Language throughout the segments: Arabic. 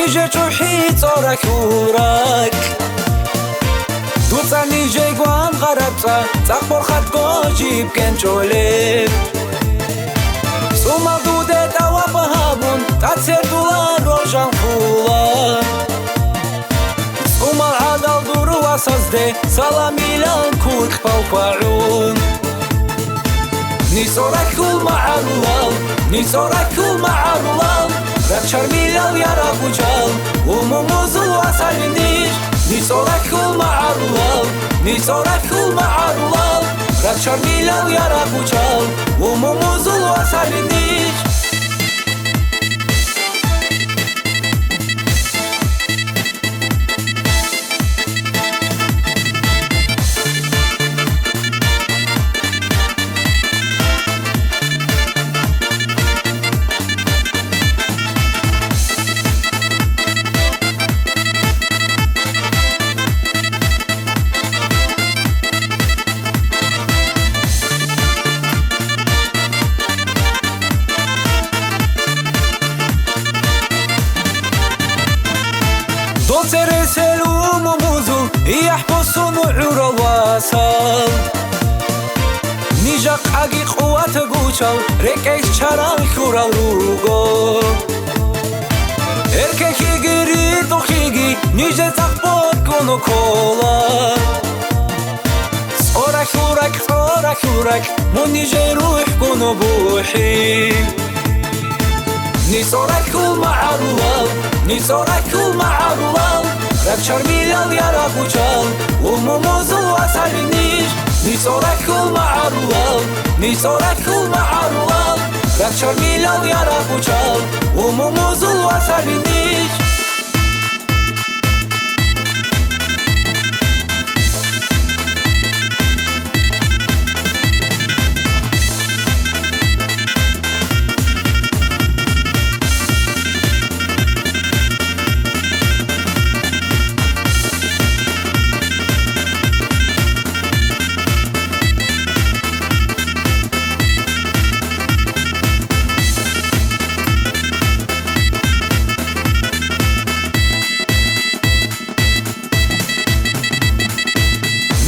نيجي تروحي تصورك وراك دوتا نيجي قوان غربتا تقبر خد قوجي بكن جوليب سوما دودة دوا بهابون تاتسير دولار روشان فولا سوما عادل دورو واسازده سلامي لان كورك باوباعون نيسورك كل معارولال نيسورك كل معارولال رفشار ميلال يارا بوچال وموموزو واسالينيش نيسورك كل معارولال نيسورك كل معارولال رفشار ميلال يارا بوچال وموموزو واسالينيش دوترسل وموموزو يحبسون عور الواسال نيجاق حقي قوات قوشال ريكيش شاران كورا روغو اركيكي قريد وخيقي نيجي تقبط كونو كولا صورك ورك صورك ورك مو نيجي روح كونو بوحي نيسورك كل معارولال نيسورك كل معارولال رفشار ميلال يارا بوچال وموموزو واسالينيش نيسورك كل معارولال نيسورك كل معارولال رفشار ميلال يارا بوچال وموموزو واسالينيش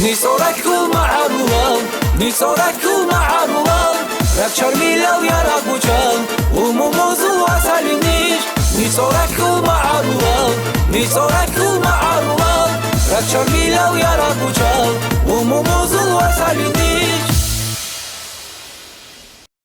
نيسورك كل معارولال نيسورك كل معارولال رفشار ميلال يارا بوچال وموموزو واسالينيش نيسورك كل معارولال نيسورك كل معارولال رفشار ميلال يارا بوچال وموموزو واسالينيش